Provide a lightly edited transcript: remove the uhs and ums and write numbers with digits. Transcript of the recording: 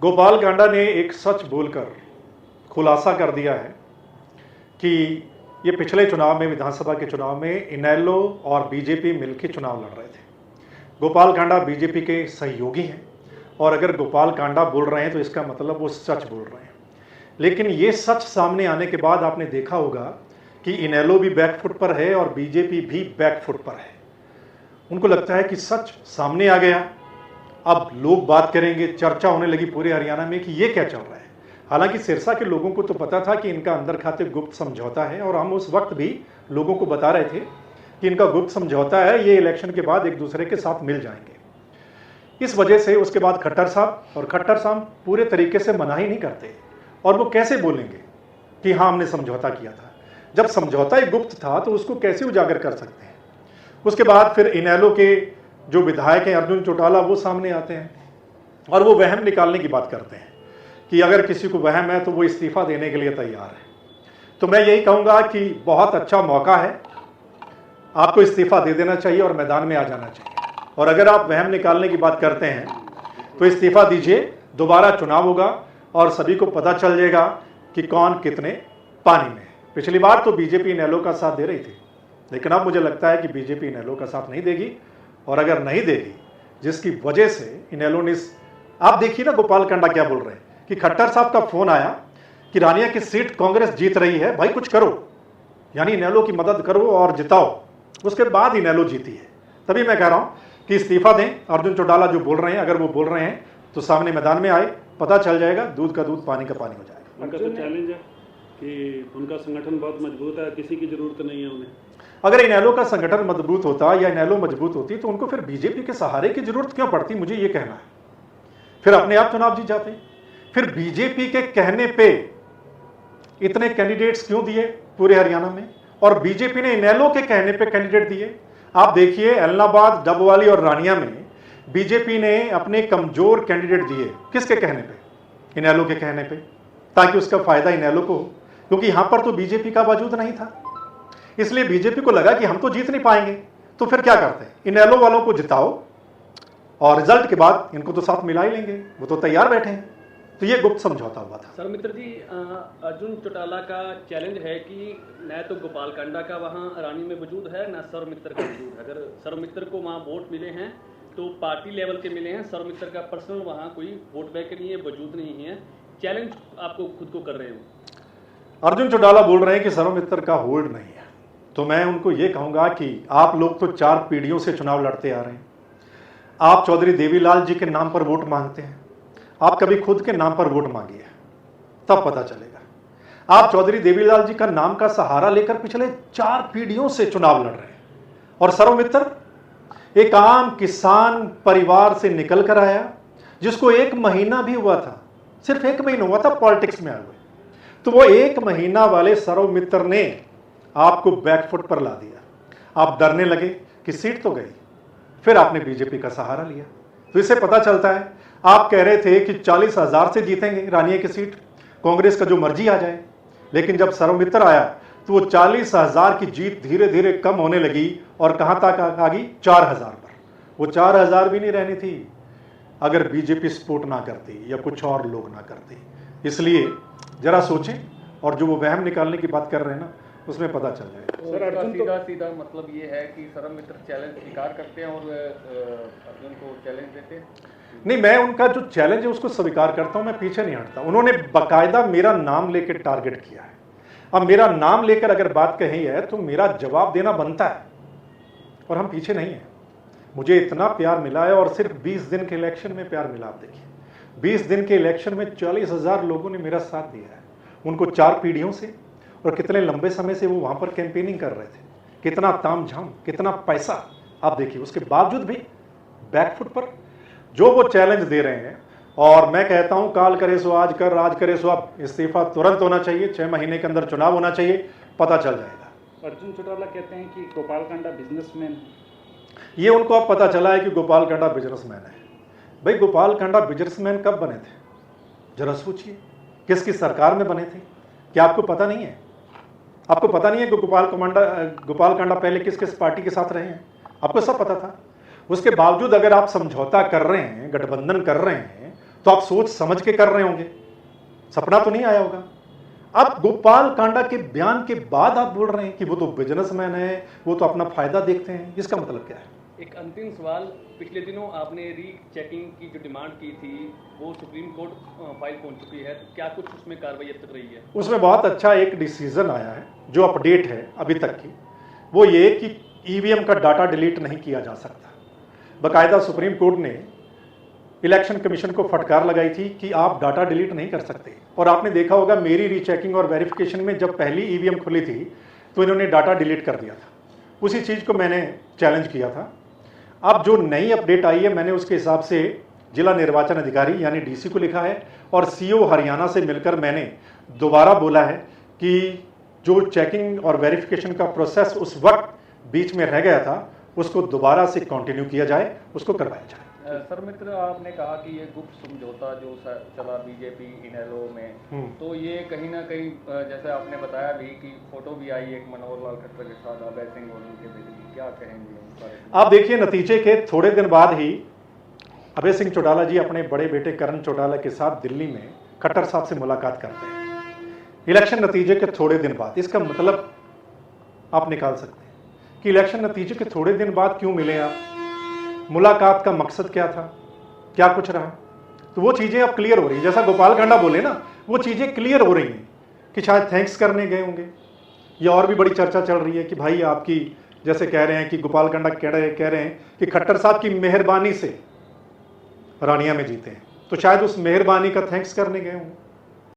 गोपाल कांडा ने एक सच बोलकर खुलासा कर दिया है कि ये पिछले चुनाव में, विधानसभा के चुनाव में इनेलो और बीजेपी मिलकर चुनाव लड़ रहे थे। गोपाल कांडा बीजेपी के सहयोगी हैं और अगर गोपाल कांडा बोल रहे हैं तो इसका मतलब वो सच बोल रहे हैं। लेकिन ये सच सामने आने के बाद आपने देखा होगा कि इनेलो भी बैकफुट पर है और बीजेपी भी बैकफुट पर है। उनको लगता है कि सच सामने आ गया, अब लोग बात करेंगे, चर्चा होने लगी पूरे हरियाणा में कि ये क्या चल रहा है। हालांकि सिरसा के लोगों को तो पता था कि इनका अंदर खाते गुप्त समझौता है और हम उस वक्त भी लोगों को बता रहे थे कि इनका गुप्त समझौता है, ये इलेक्शन के बाद एक दूसरे के साथ मिल जाएंगे। इस वजह से उसके बाद खट्टर साहब पूरे तरीके से मना ही नहीं करते और वो कैसे बोलेंगे कि हाँ हमने समझौता किया था, जब समझौता ही गुप्त था तो उसको कैसे उजागर कर सकते हैं। उसके बाद फिर इनेलो के जो विधायक हैं अर्जुन चौटाला, वो सामने आते हैं और वो वहम निकालने की बात करते हैं कि अगर किसी को वहम है तो वो इस्तीफा देने के लिए तैयार है। तो मैं यही कहूँगा कि बहुत अच्छा मौका है, आपको इस्तीफा दे देना चाहिए और मैदान में आ जाना चाहिए। और अगर आप वहम निकालने की बात करते हैं तो इस्तीफा दीजिए, दोबारा चुनाव होगा और सभी को पता चल जाएगा कि कौन कितने पानी में है। पिछली बार तो बीजेपी इनेलो का साथ दे रही थी, लेकिन अब मुझे लगता है कि बीजेपी इनेलो का साथ नहीं देगी। और अगर नहीं देगी, जिसकी वजह से इनेलो ने, आप देखिए ना गोपाल कांडा क्या बोल रहे हैं कि खट्टर साहब का फोन आया कि रानिया की सीट कांग्रेस जीत रही है, भाई कुछ करो, यानी इनेलो की मदद करो और जिताओ। उसके बाद इनेलो जीती है। तभी मैं कह रहा हूं कि इस्तीफा दें। अर्जुन चौटाला जो बोल रहे हैं, अगर वो बोल रहे हैं तो सामने मैदान में आए, पता चल जाएगा, दूध का दूध पानी का पानी हो जाएगा। उनका तो चैलेंज है कि उनका संगठन बहुत मजबूत है, किसी की जरूरत नहीं है उन्हें। अगर इनेलो का संगठन मजबूत होता या इनेलो मजबूत होती तो उनको फिर बीजेपी के सहारे की जरूरत क्यों पड़ती, मुझे ये कहना है। फिर अपने आप चुनाव जीत जाते। फिर बीजेपी के कहने पे इतने कैंडिडेट्स क्यों दिए पूरे हरियाणा में, और बीजेपी ने इनेलो के कहने पे कैंडिडेट दिए। आप देखिए एलनाबाद, डबवाली और रानिया में बीजेपी ने अपने कमजोर कैंडिडेट दिए। किसके कहने पे? इनेलो के कहने पे, ताकि उसका फायदा इनेलो को हो, क्योंकि यहां पर तो बीजेपी का वजूद नहीं था। इसलिए बीजेपी को लगा कि हम तो जीत नहीं पाएंगे, तो फिर क्या करते हैं, इनेलो वालों को जिताओ और रिजल्ट के बाद इनको तो साथ मिला ही लेंगे, वो तो तैयार बैठे हैं। तो ये गुप्त समझौता हुआ था। सर्वमित्र जी, अर्जुन चौटाला का चैलेंज है कि न तो गोपाल कांडा का वहाँ रानी में वजूद है, न सर्वमित्र का वजूद है। अगर सर्वमित्र को वहाँ वोट मिले हैं तो पार्टी लेवल के मिले हैं, सर्वमित्र का पर्सनल वहाँ कोई वोट बैंक नहीं है, वजूद नहीं है। चैलेंज आपको खुद को कर रहे हो। अर्जुन चौटाला बोल रहे हैं कि सर्वमित्र का होल्ड नहीं है, तो मैं उनको ये कहूंगा कि आप लोग तो 4 पीढ़ियों से चुनाव लड़ते आ रहे हैं। आप चौधरी देवीलाल जी के नाम पर वोट मांगते हैं, आप कभी खुद के नाम पर वोट मांगिए, तब पता चलेगा। आप चौधरी देवीलाल जी का नाम का सहारा लेकर पिछले 4 पीढ़ियों से चुनाव लड़ रहे हैं। और सर्वमित्र एक आम किसान परिवार से निकल कर आया, जिसको 1 महीना भी हुआ था, सिर्फ 1 महीना हुआ था पॉलिटिक्स में आए हुए। तो वो 1 महीना वाले सर्वमित्र ने आपको बैकफुट पर ला दिया। आप डरने लगे कि सीट तो गई, फिर आपने बीजेपी का सहारा लिया। तो इससे पता चलता है, आप कह रहे थे कि 40,000 से जीतेंगे रानिया की सीट, कांग्रेस का जो मर्जी आ जाए, लेकिन जब सर्वमित्र आया तो वो 40,000 की जीत धीरे धीरे कम होने लगी और कहां तक आ गई, 4,000 पर। वो 4,000 भी नहीं रहनी थी अगर बीजेपी सपोर्ट ना करती या कुछ और लोग ना करते। इसलिए जरा सोचें, और जो वो वहम निकालने की बात कर रहे हैं ना, उसमें पता चल जाएगा। सर अर्जुन सीधा मतलब ये है कि सर्वमित्र चैलेंज स्वीकार करते हैं और अर्जुन को चैलेंज देते हैं। नहीं, मैं उनका जो चैलेंज है उसको स्वीकार करता हूं, मैं पीछे नहीं हटता। उन्होंने बाकायदा मेरा नाम लेकर टारगेट किया है। अब मेरा नाम लेकर अगर बात कही है तो मेरा जवाब देना बनता है, और हम पीछे नहीं है। मुझे इतना प्यार मिला है, और सिर्फ 20 दिन के इलेक्शन में प्यार मिला। आप देखिए 20 दिन के इलेक्शन में 40,000 लोगों ने मेरा साथ दिया है, उनको 4 पीढ़ियों से, और कितने लंबे समय से वो वहां पर कैंपेनिंग कर रहे थे, कितना तामझाम, कितना पैसा। आप देखिए उसके बावजूद भी बैकफुट पर जो वो चैलेंज दे रहे हैं। और मैं कहता हूं, काल करे सो आज कर, आज करे सो अब। इस्तीफा तुरंत होना चाहिए, 6 महीने के अंदर चुनाव होना चाहिए, पता चल जाएगा। अर्जुन चौटाला कहते हैं कि गोपाल कांडा बिजनेसमैन, ये उनको अब पता चला है कि गोपाल कांडा बिजनेसमैन है। भाई गोपाल कांडा बिजनेसमैन कब बने थे, जरा सोचिए, किसकी सरकार में बने थे? क्या आपको पता नहीं है? आपको पता नहीं है कि गोपाल कांडा पहले किस किस पार्टी के साथ रहे हैं? आपको सब पता था। उसके बावजूद अगर आप समझौता कर रहे हैं, गठबंधन कर रहे हैं, तो आप सोच समझ के कर रहे होंगे, सपना तो नहीं आया होगा। अब गोपाल कांडा के बयान के बाद आप बोल रहे हैं कि वो तो बिजनेसमैन है, वो तो अपना फायदा देखते हैं, इसका मतलब क्या है? एक अंतिम सवाल, पिछले दिनों आपने री चेकिंग की जो डिमांड की थी वो सुप्रीम कोर्ट फाइल पहुंच चुकी है, तो क्या कुछ उसमें कार्रवाई अब तक रही है? उसमें बहुत अच्छा एक डिसीजन आया है, जो अपडेट है अभी तक की, वो ये कि ईवीएम का डाटा डिलीट नहीं किया जा सकता। बाकायदा सुप्रीम कोर्ट ने इलेक्शन कमीशन को फटकार लगाई थी कि आप डाटा डिलीट नहीं कर सकते। और आपने देखा होगा मेरी रीचेकिंग और वेरिफिकेशन में जब पहली ईवीएम खुली थी तो इन्होंने डाटा डिलीट कर दिया था। उसी चीज़ को मैंने चैलेंज किया था। अब जो नई अपडेट आई है, मैंने उसके हिसाब से जिला निर्वाचन अधिकारी यानी डीसी को लिखा है और सीओ हरियाणा से मिलकर मैंने दोबारा बोला है कि जो चेकिंग और वेरिफिकेशन का प्रोसेस उस वक्त बीच में रह गया था उसको दोबारा से कंटिन्यू किया जाए, उसको करवाया जाए। सर मित्र, आपने कहा कि ये गुप्त समझौता जो चला बीजेपी इनेलो में, तो ये कहीं ना कहीं जैसे आपने बताया भी कि फोटो भी आई एक मनोहर लाल खट्टर के साथ अभय सिंह और उनके बेटे, क्या कहेंगे? आप देखिए, नतीजे के थोड़े दिन बाद ही अभय सिंह चौटाला जी अपने बड़े बेटे करण चौटाला के साथ दिल्ली में खट्टर साहब से मुलाकात करते हैं इलेक्शन नतीजे के थोड़े दिन बाद। इसका मतलब आप निकाल सकते हैं कि इलेक्शन नतीजे के थोड़े दिन बाद क्यों मिले आप, मुलाकात का मकसद क्या था, क्या कुछ रहा। तो वो चीज़ें अब क्लियर हो रही हैं। जैसा गोपाल कांडा बोले ना, वो चीज़ें क्लियर हो रही हैं कि शायद थैंक्स करने गए होंगे, या और भी बड़ी चर्चा चल रही है कि भाई आपकी, जैसे कह रहे हैं कि गोपाल कांडा कह रहे हैं कि खट्टर साहब की मेहरबानी से रानिया में जीते हैं, तो शायद उस मेहरबानी का थैंक्स करने गए होंगे।